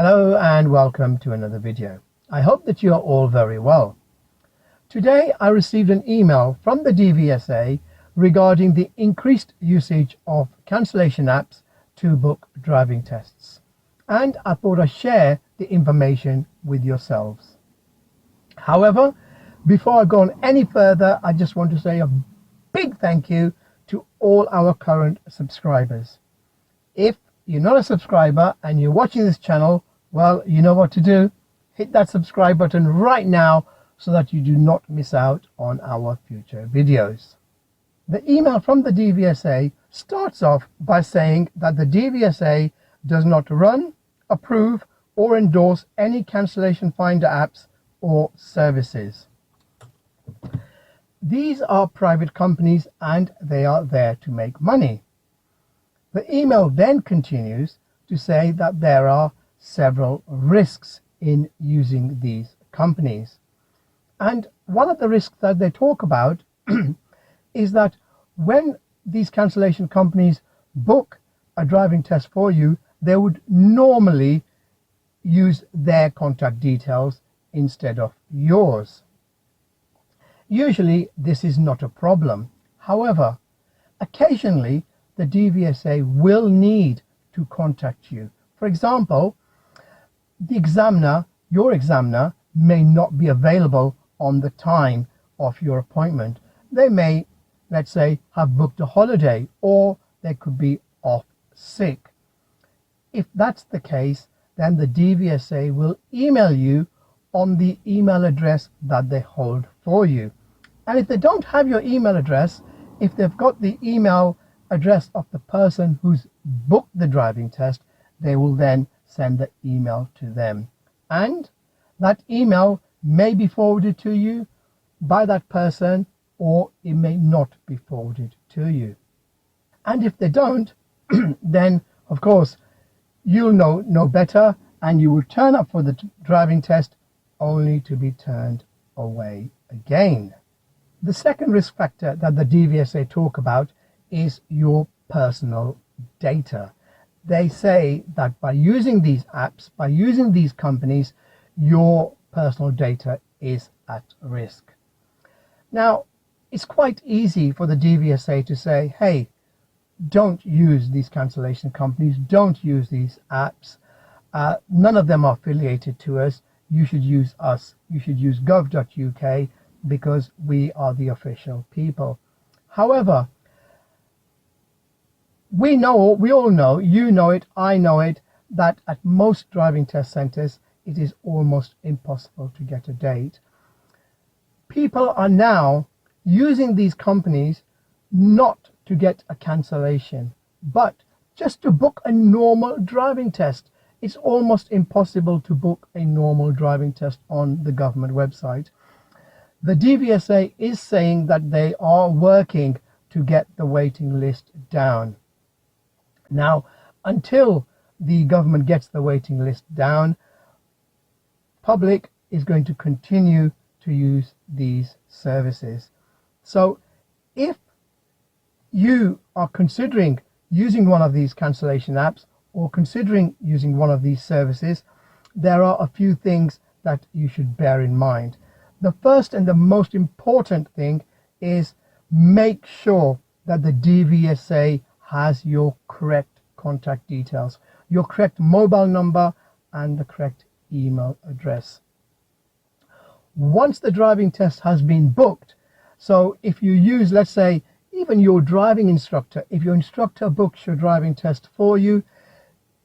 Hello and welcome to another video. I hope that you are all very well. Today I received an email from the DVSA regarding the increased usage of cancellation apps to book driving tests, and I thought I'd share the information with yourselves. However, before I go on any further, I just want to say a big thank you to all our current subscribers. If you're not a subscriber and you're watching this channel, well, you know what to do. Hit that subscribe button right now so that you do not miss out on our future videos. The email from the DVSA starts off by saying that the DVSA does not run, approve or endorse any cancellation finder apps or services. These are private companies and they are there to make money. The email then continues to say that there are several risks in using these companies. And one of the risks that they talk about is that when these cancellation companies book a driving test for you, they would normally use their contact details instead of yours. Usually this is not a problem. However, occasionally the DVSA will need to contact you. For example, the examiner, your examiner, may not be available on the time of your appointment. They may, let's say, have booked a holiday, or they could be off sick. If that's the case, then the DVSA will email you on the email address that they hold for you. And if they don't have your email address, if they've got the email address of the person who's booked the driving test, they will then send the email to them. And that email may be forwarded to you by that person, or it may not be forwarded to you. And if they don't, then of course you'll know better, and you will turn up for the driving test only to be turned away again. The second risk factor that the DVSA talk about is your personal data. They say that by using these apps, by using these companies, your personal data is at risk. Now, it's quite easy for the DVSA to say, hey, don't use these cancellation companies, don't use these apps. None of them are affiliated to us. You should use us. You should use gov.uk because we are the official people. However, we all know, you know it, I know it, that at most driving test centres it is almost impossible to get a date. People are now using these companies not to get a cancellation, but just to book a normal driving test. It's almost impossible to book a normal driving test on the government website. The DVSA is saying that they are working to get the waiting list down. Now, until the government gets the waiting list down, public is going to continue to use these services. So if you are considering using one of these cancellation apps or considering using one of these services, there are a few things that you should bear in mind. The first and the most important thing is make sure that the DVSA has your correct contact details, your correct mobile number and the correct email address. Once the driving test has been booked, so if you use, let's say, even your driving instructor, if your instructor books your driving test for you,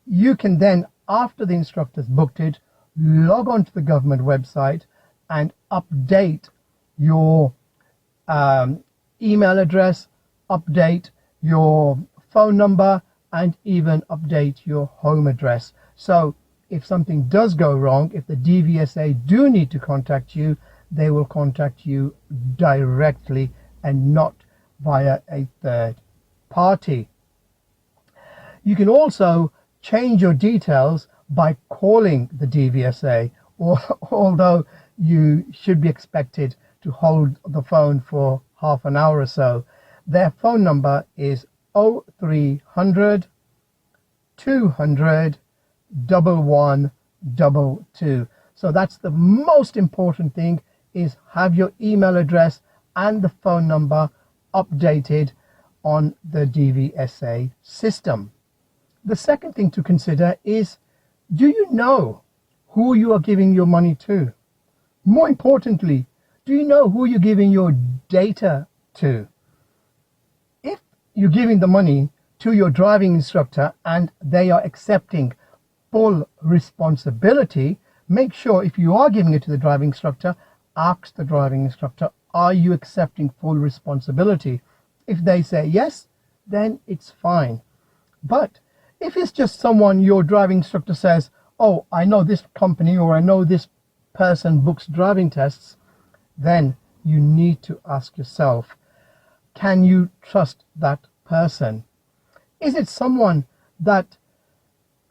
you can then, after the instructor's booked it, log on to the government website and update your email address, update your phone number, and even update your home address. So if something does go wrong, if the DVSA do need to contact you, they will contact you directly and not via a third party. You can also change your details by calling the DVSA, although you should be expected to hold the phone for half an hour or so. Their phone number is 0300 200 11 622. So that's the most important thing, is have your email address and the phone number updated on the DVSA system. The second thing to consider is, do you know who you are giving your money to? More importantly, do you know who you're giving your data to? If you're giving the money to your driving instructor and they are accepting full responsibility, make sure if you are giving it to the driving instructor, ask the driving instructor, are you accepting full responsibility? If they say yes, then it's fine. But if it's just someone your driving instructor says, oh, I know this company or I know this person books driving tests, then you need to ask yourself, can you trust that person? Is it someone that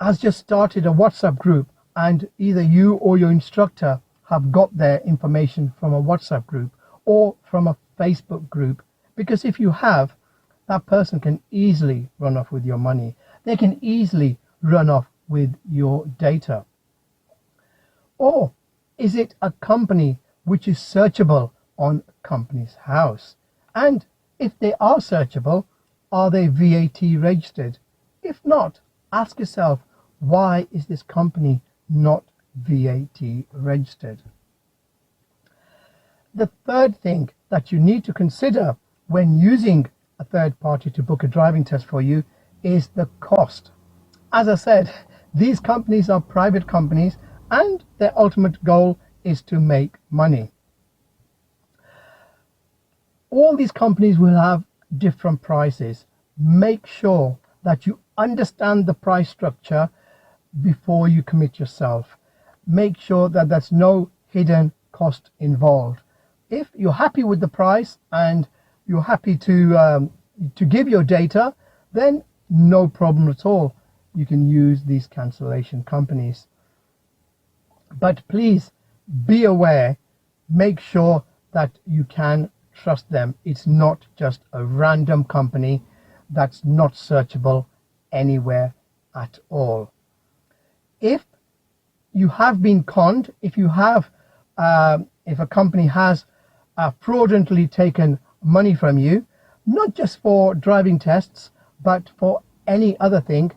has just started a WhatsApp group and either you or your instructor have got their information from a WhatsApp group or from a Facebook group? Because if you have, that person can easily run off with your money. They can easily run off with your data. Or is it a company which is searchable on Companies House? And if they are searchable, are they VAT registered? If not, ask yourself, why is this company not VAT registered? The third thing that you need to consider when using a third party to book a driving test for you is the cost. As I said, these companies are private companies and their ultimate goal is to make money. All these companies will have different prices. Make sure that you understand the price structure before you commit yourself. Make sure that there's no hidden cost involved. If you're happy with the price and you're happy to give your data, then no problem at all. You can use these cancellation companies. But please be aware, make sure that you can trust them. It's not just a random company that's not searchable anywhere at all. If you have been conned, if a company has fraudulently taken money from you, not just for driving tests, but for any other thing,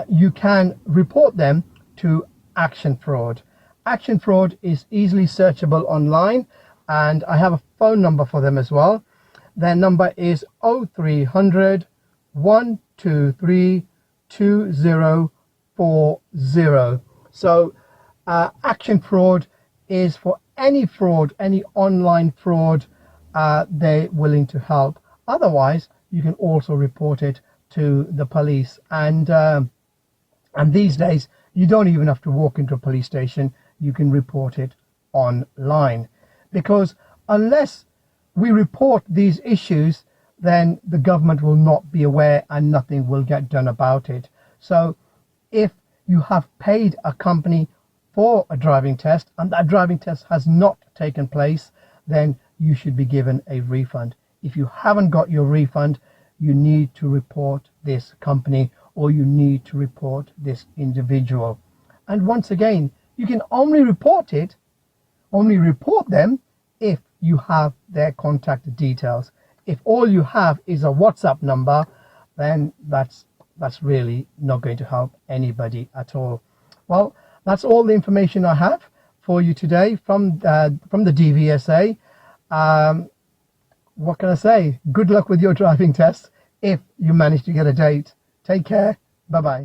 you can report them to Action Fraud. Action Fraud is easily searchable online, and I have a phone number for them as well. Their number is 0300 123 2040. So Action Fraud is for any fraud, any online fraud, they're willing to help. Otherwise, you can also report it to the police. And these days, you don't even have to walk into a police station. You can report it online. Because unless we report these issues, then the government will not be aware and nothing will get done about it. So if you have paid a company for a driving test and that driving test has not taken place, then you should be given a refund. If you haven't got your refund, you need to report this company or you need to report this individual. And once again, you can only report them if you have their contact details. If all you have is a WhatsApp number, then that's really not going to help anybody at all. Well, that's all the information I have for you today from the DVSA. What can I say? Good luck with your driving test if you manage to get a date. Take care. Bye-bye.